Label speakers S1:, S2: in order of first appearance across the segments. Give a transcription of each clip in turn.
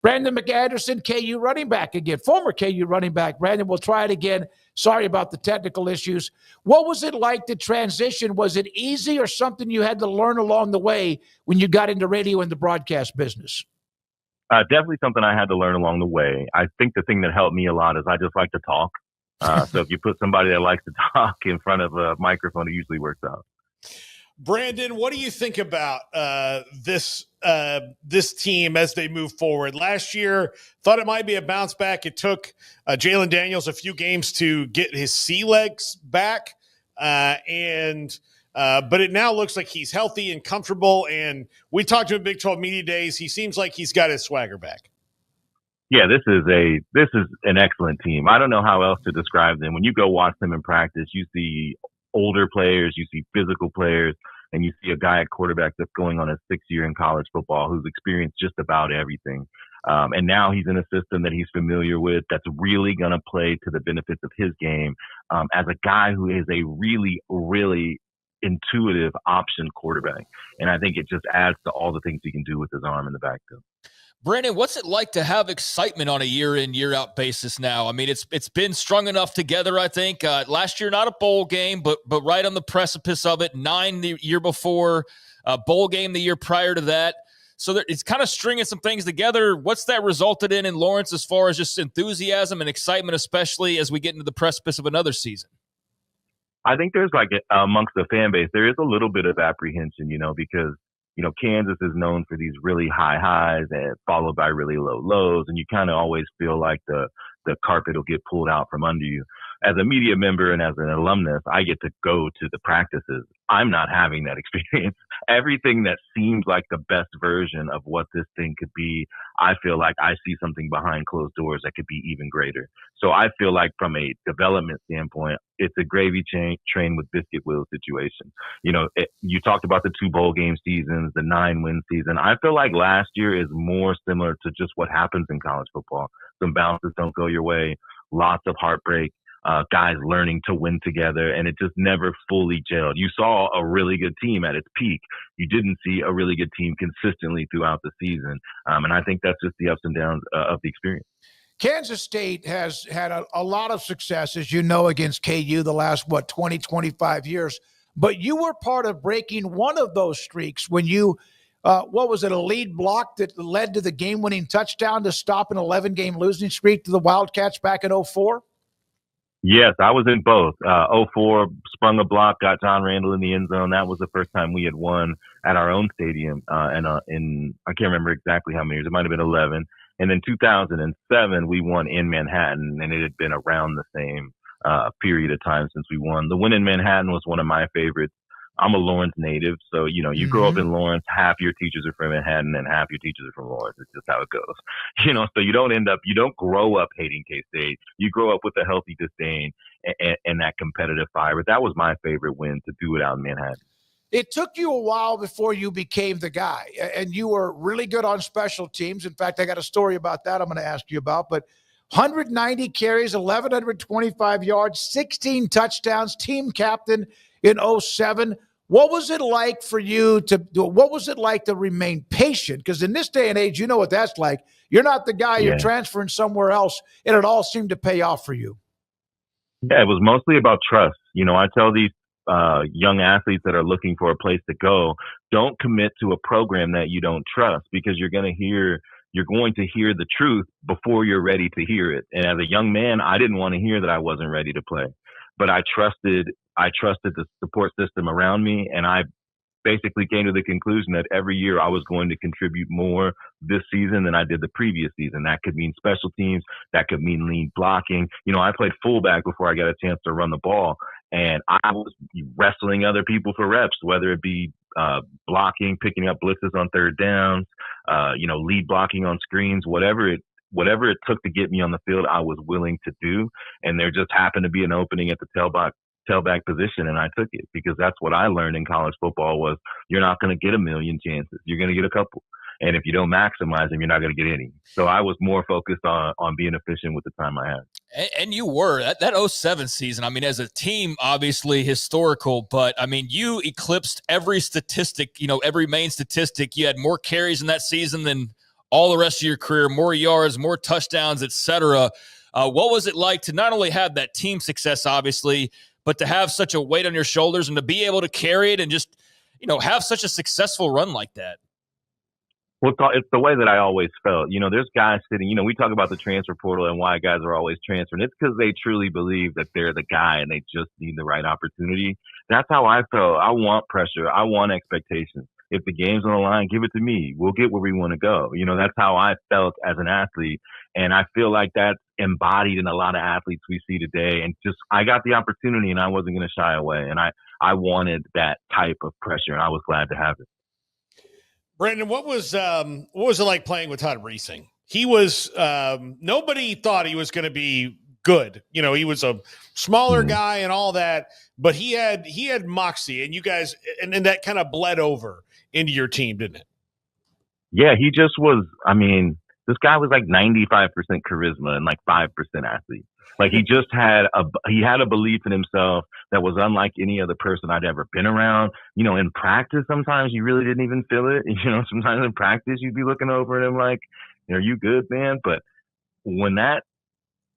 S1: Brandon McAnderson, KU running back again, former KU running back. Brandon, we'll try it again. Sorry about the technical issues. What was it like to transition? Was it easy or something you had to learn along the way when you got into radio and the broadcast business?
S2: Definitely something I had to learn along the way. I think the thing that helped me a lot is I just like to talk. So if you put somebody that likes to talk in front of a microphone, it usually works out.
S3: Brandon, what do you think about this team as they move forward? Last year, thought it might be a bounce back. It took Jalen Daniels a few games to get his sea legs back, but it now looks like he's healthy and comfortable. And we talked to him Big 12 Media Days. He seems like he's got his swagger back.
S2: Yeah, this is an excellent team. I don't know how else to describe them. When you go watch them in practice, you see older players, you see physical players, and you see a guy at quarterback that's going on his 6th year in college football who's experienced just about everything. And now he's in a system that he's familiar with that's really going to play to the benefits of his game as a guy who is a really, really intuitive option quarterback. And I think it just adds to all the things he can do with his arm in the backfield.
S4: Brandon, what's it like to have excitement on a year-in, year-out basis now? I mean, it's been strung enough together, I think. Last year, not a bowl game, but right on the precipice of it. 9 the year before, bowl game the year prior to that. So it's kind of stringing some things together. What's that resulted in Lawrence as far as just enthusiasm and excitement, especially as we get into the precipice of another season?
S2: I think there's amongst the fan base, there is a little bit of apprehension, because Kansas is known for these really high highs and followed by really low lows. And you kind of always feel like the carpet will get pulled out from under you. As a media member and as an alumnus, I get to go to the practices. I'm not having that experience. Everything that seems like the best version of what this thing could be, I feel like I see something behind closed doors that could be even greater. So I feel like from a development standpoint, it's a gravy train with biscuit wheel situation. You talked about the 2 bowl game seasons, the 9-win season. I feel like last year is more similar to just what happens in college football. Some bounces don't go your way, lots of heartbreak. Guys learning to win together, and it just never fully gelled. You saw a really good team at its peak. You didn't see a really good team consistently throughout the season. And I think that's just the ups and downs of the experience.
S1: Kansas State has had a lot of success, as you know, against KU the last, 20, 25 years. But you were part of breaking one of those streaks when you, a lead block that led to the game-winning touchdown to stop an 11-game losing streak to the Wildcats back in 2004?
S2: Yes, I was in both. 2004, sprung a block, got John Randall in the end zone. That was the first time we had won at our own stadium. And I can't remember exactly how many years. It might have been 11. And then 2007, we won in Manhattan, and it had been around the same period of time since we won. The win in Manhattan was one of my favorites. I'm a Lawrence native, so you grow up in Lawrence. Half your teachers are from Manhattan, and half your teachers are from Lawrence. It's just how it goes, So you don't grow up hating K-State. You grow up with a healthy disdain and that competitive fire. But that was my favorite win, to do it out in Manhattan.
S1: It took you a while before you became the guy, and you were really good on special teams. In fact, I got a story about that I'm going to ask you about. But 190 carries, 1,125 yards, 16 touchdowns, team captain in 2007. What was it like for you to remain patient? Because in this day and age, you know what that's like. You're not the guy, you're transferring somewhere else, and it all seemed to pay off for you.
S2: Yeah, it was mostly about trust. I tell these young athletes that are looking for a place to go, don't commit to a program that you don't trust, because you're going to hear the truth before you're ready to hear it. And as a young man, I didn't want to hear that I wasn't ready to play, but I trusted the support system around me, and I basically came to the conclusion that every year I was going to contribute more this season than I did the previous season. That could mean special teams. That could mean lead blocking. I played fullback before I got a chance to run the ball, and I was wrestling other people for reps, whether it be blocking, picking up blitzes on third downs, lead blocking on screens, whatever it took to get me on the field, I was willing to do. And there just happened to be an opening at the tailback position, and I took it, because that's what I learned in college football was you're not going to get a million chances. You're going to get a couple. And if you don't maximize them, you're not going to get any. So I was more focused on being efficient with the time I had.
S4: And you were. That 2007 season, as a team, obviously historical, but, you eclipsed every statistic, every main statistic. You had more carries in that season than all the rest of your career, more yards, more touchdowns, etc. What was it like to not only have that team success, obviously, but to have such a weight on your shoulders and to be able to carry it and just, have such a successful run like that?
S2: Well, it's the way that I always felt. There's guys sitting, we talk about the transfer portal and why guys are always transferring. It's because they truly believe that they're the guy and they just need the right opportunity. That's how I felt. I want pressure. I want expectations. If the game's on the line, give it to me. We'll get where we want to go. That's how I felt as an athlete. And I feel like that's embodied in a lot of athletes we see today. And just, I got the opportunity and I wasn't going to shy away. And I wanted that type of pressure and I was glad to have it.
S3: Brandon, what was it like playing with Todd Reesing? He was nobody thought he was going to be good. He was a smaller guy and all that, but he had moxie, and you guys, and that kind of bled over into your team, didn't it?
S2: Yeah, he just was. I mean, this guy was like 95% charisma and like 5% athlete. Like he just had a belief in himself that was unlike any other person I'd ever been around. In practice, sometimes you really didn't even feel it. Sometimes in practice you'd be looking over at him like, are you good, man? But when that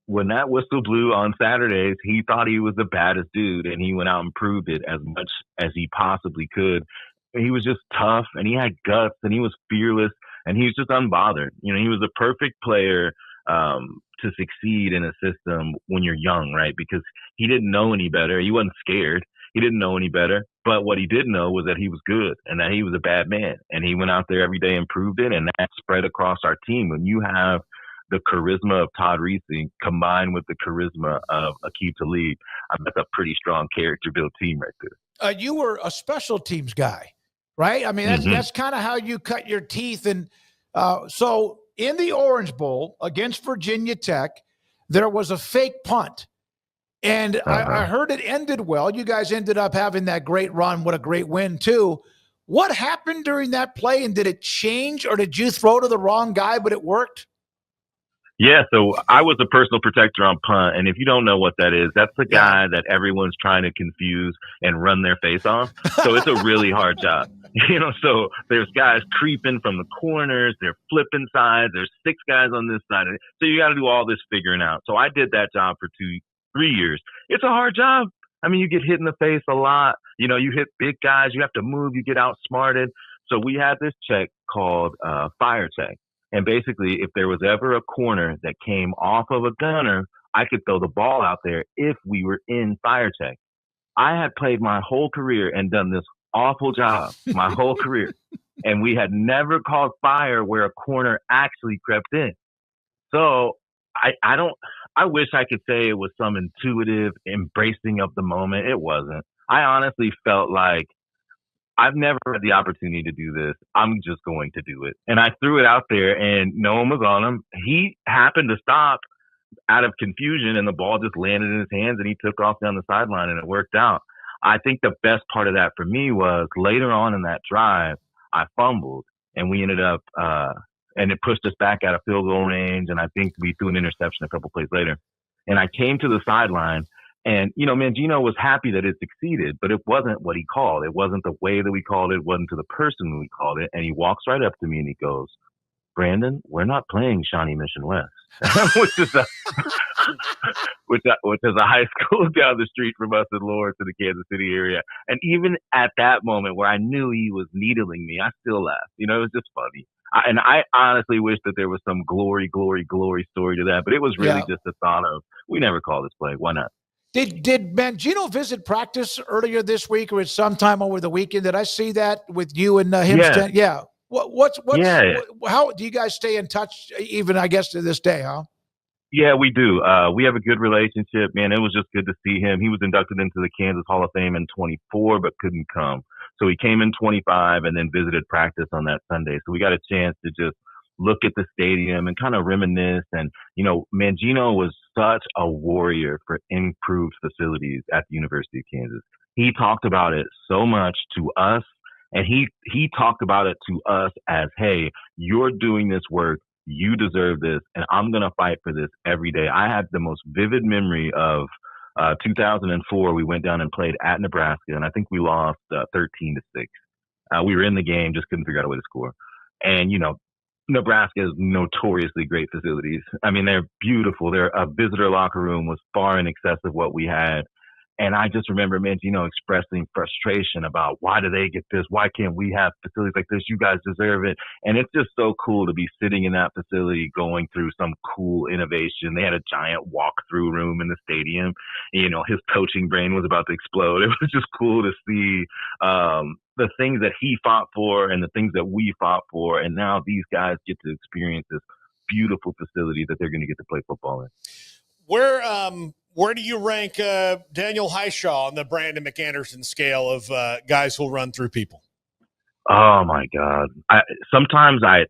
S2: whistle blew on Saturdays, he thought he was the baddest dude and he went out and proved it as much as he possibly could. He was just tough and he had guts and he was fearless and he was just unbothered. He was a perfect player to succeed in a system when you're young, right? Because he didn't know any better. He wasn't scared. He didn't know any better. But what he did know was that he was good and that he was a bad man. And he went out there every day and proved it. And that spread across our team. When you have the charisma of Todd Reesing combined with the charisma of Aqib Talib, that's a pretty strong character-built team right there.
S1: You were a special teams guy, right? I mean, that's kind of how you cut your teeth. And so in the Orange Bowl against Virginia Tech, there was a fake punt. And I heard it ended well. You guys ended up having that great run. What a great win, too. What happened during that play, and did it change, or did you throw to the wrong guy, but it worked?
S2: Yeah, so I was a personal protector on punt, and if you don't know what that is, that's the guy that everyone's trying to confuse and run their face off. So it's a really hard job. So there's guys creeping from the corners, they're flipping sides, there's 6 guys on this side. So you got to do all this figuring out. So I did that job for 3 years. It's a hard job. I mean, you get hit in the face a lot. You hit big guys, you have to move, you get outsmarted. So we had this check called fire check. And basically, if there was ever a corner that came off of a gunner, I could throw the ball out there if we were in fire check. I had played my whole career and done this awful job my whole career. And we had never called fire where a corner actually crept in. So I wish I could say it was some intuitive embracing of the moment. It wasn't. I honestly felt like I've never had the opportunity to do this. I'm just going to do it. And I threw it out there and no one was on him. He happened to stop out of confusion and the ball just landed in his hands and he took off down the sideline and it worked out. I think the best part of that for me was later on in that drive, I fumbled and we ended up, and it pushed us back out of field goal range. And I think we threw an interception a couple plays later. And I came to the sideline and, Mangino was happy that it succeeded, but it wasn't what he called. It wasn't the way that we called it. It wasn't to the person we called it. And he walks right up to me and he goes, Brandon, we're not playing Shawnee Mission West, which is a high school down the street from us in Lawrence in the Kansas City area. And even at that moment where I knew he was needling me, I still laughed. It was just funny. I honestly wish that there was some glory story to that, but it was really just the thought of, we never call this play. Why not?
S1: Did Mangino visit practice earlier this week or sometime over the weekend? Did I see that with you and him? Yeah. How do you guys stay in touch even, I guess, to this day, huh?
S2: Yeah, we do. We have a good relationship, man. It was just good to see him. He was inducted into the Kansas Hall of Fame in 24, but couldn't come. So he came in 25 and then visited practice on that Sunday. So we got a chance to just look at the stadium and kind of reminisce. And, Mangino was such a warrior for improved facilities at the University of Kansas. He talked about it so much to us. And he talked about it to us as, hey, you're doing this work. You deserve this. And I'm going to fight for this every day. I had the most vivid memory of 2004. We went down and played at Nebraska. And I think we lost 13-6. We were in the game, just couldn't figure out a way to score. And, Nebraska has notoriously great facilities. I mean, they're beautiful. Their visitor locker room was far in excess of what we had. And I just remember Mangino expressing frustration about why do they get this? Why can't we have facilities like this? You guys deserve it. And it's just so cool to be sitting in that facility going through some cool innovation. They had a giant walk-through room in the stadium. You know, his coaching brain was about to explode. It was just cool to see the things that he fought for and the things that we fought for. And now these guys get to experience this beautiful facility that they're going to get to play football in.
S3: Where do you rank Daniel Hishaw on the Brandon McAnderson scale of guys who'll run through people?
S2: Oh my God! Sometimes I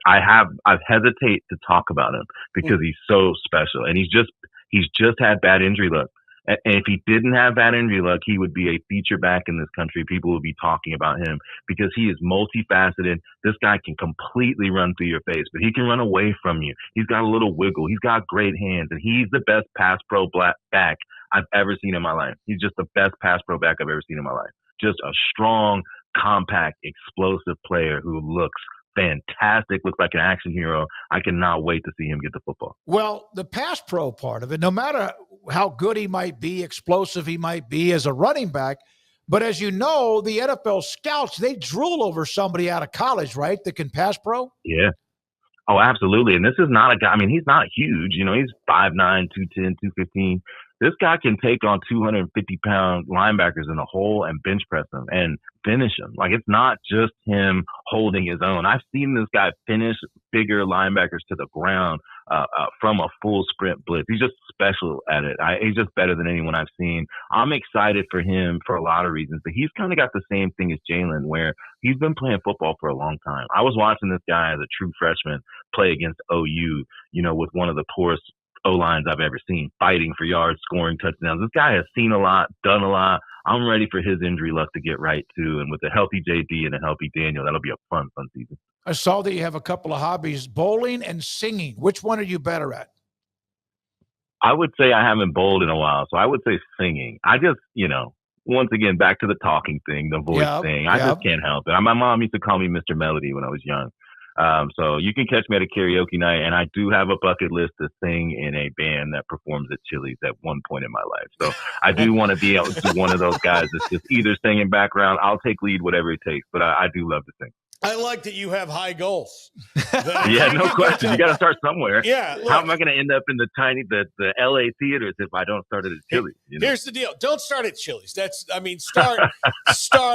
S2: hesitate to talk about him because he's so special, and he's just had bad injury luck. And if he didn't have bad injury luck, he would be a feature back in this country. People would be talking about him because he is multifaceted. This guy can completely run through your face, but he can run away from you. He's got a little wiggle. He's got great hands, and he's the best pass pro back I've ever seen in my life. He's just the best pass pro back I've ever seen in my life. Just a strong, compact, explosive player who looks fantastic, looks like an action hero. I cannot wait to see him get the football.
S1: Well, the pass pro part of it, no matter how good he might be, explosive he might be as a running back, but as you know, the NFL scouts, they drool over somebody out of college, right, that can pass pro?
S2: Yeah. Oh, absolutely. And this is not a guy, I mean, he's not huge. You know, he's 5'9", 210, 215. This guy can take on 250-pound linebackers in a hole and bench press them and finish them. Like, it's not just him holding his own. I've seen this guy finish bigger linebackers to the ground from a full sprint blitz. He's just special at it. He's just better than anyone I've seen. I'm excited for him for a lot of reasons, but he's kind of got the same thing as Jalen, where he's been playing football for a long time. I was watching this guy as a true freshman play against OU, you know, with one of the poorest O-lines I've ever seen, fighting for yards, scoring touchdowns. This guy has seen a lot, done a lot. I'm ready for his injury luck to get right, too. And with a healthy JD and a healthy Daniel, that'll be a fun season.
S1: I saw that you have a couple of hobbies, bowling and singing. Which one are you better at?
S2: I would say I haven't bowled in a while, so I would say singing. I just, you know, once again, back to the talking thing, the voice thing. I just can't help it. My mom used to call me Mr. Melody when I was young. So you can catch me at a karaoke night, and I do have a bucket list to sing in a band that performs at Chili's at one point in my life. So I do want to be able to be one of those guys that's just either singing background. I'll take lead, whatever it takes, but I do love to sing.
S3: I like that you have high goals.
S2: Yeah, no question. You got to start somewhere.
S3: Yeah. Look,
S2: how am I going to end up in the LA theaters if I don't start at Chili's? You know?
S3: Here's the deal: don't start at Chili's. Start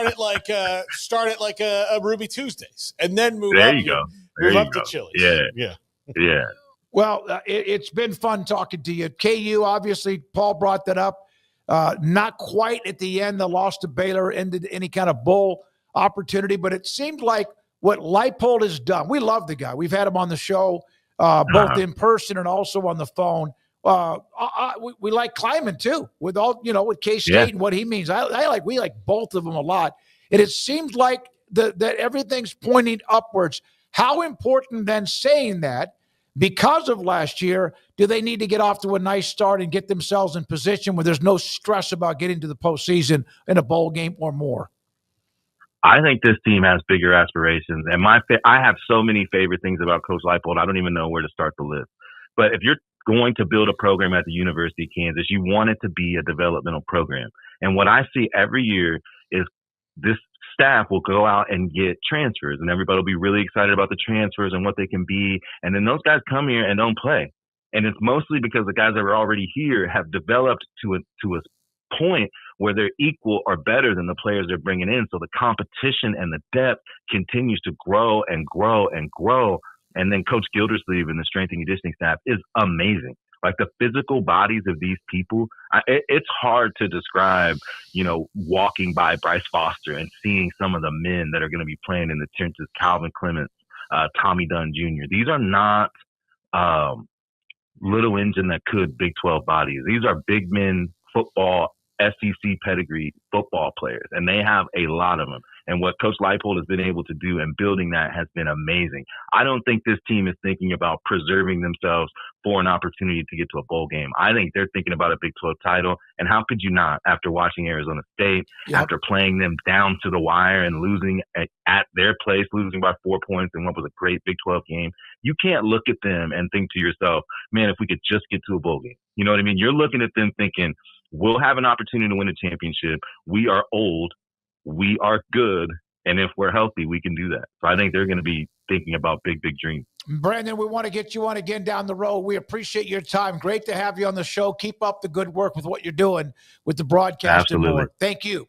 S3: at like a Ruby Tuesdays, and then move.
S2: There
S3: up,
S2: you go.
S3: Move up to Chili's.
S2: Yeah.
S1: Well, it's been fun talking to you. KU, obviously, Paul brought that up. Not quite at the end. The loss to Baylor ended any kind of bowl opportunity, but it seemed like what Leipold has done. We love the guy. We've had him on the show, both in person and also on the phone. We like Kleiman too, with all, you know, with K-State and what he means. We like both of them a lot. And it seems like that everything's pointing upwards. How important then, saying that, because of last year, do they need to get off to a nice start and get themselves in position where there's no stress about getting to the postseason in a bowl game or more?
S2: I think this team has bigger aspirations, and I have so many favorite things about Coach Leipold. I don't even know where to start the list. But if you're going to build a program at the University of Kansas, you want it to be a developmental program. And what I see every year is this staff will go out and get transfers, and everybody will be really excited about the transfers and what they can be. And then those guys come here and don't play. And it's mostly because the guys that are already here have developed to a point where they're equal or better than the players they're bringing in. So the competition and the depth continues to grow and grow and grow. And then Coach Gildersleeve and the strength and conditioning staff is amazing. Like, the physical bodies of these people, it's hard to describe, you know, walking by Bryce Foster and seeing some of the men that are going to be playing in the trenches, Calvin Clements, Tommy Dunn Jr. These are not little engine that could Big 12 bodies. These are big men, football, SEC pedigree football players, and they have a lot of them. And what Coach Leipold has been able to do and building that has been amazing. I don't think this team is thinking about preserving themselves for an opportunity to get to a bowl game. I think they're thinking about a Big 12 title. And how could you not after watching Arizona State, after playing them down to the wire and losing at their place, losing by 4 points in what was a great Big 12 game? You can't look at them and think to yourself, man, if we could just get to a bowl game. You know what I mean? You're looking at them thinking, we'll have an opportunity to win a championship. We are old. We are good. And if we're healthy, we can do that. So I think they're going to be thinking about big, big dreams.
S1: Brandon, we want to get you on again down the road. We appreciate your time. Great to have you on the show. Keep up the good work with what you're doing with the broadcast.
S2: Absolutely.
S1: And more. Thank you.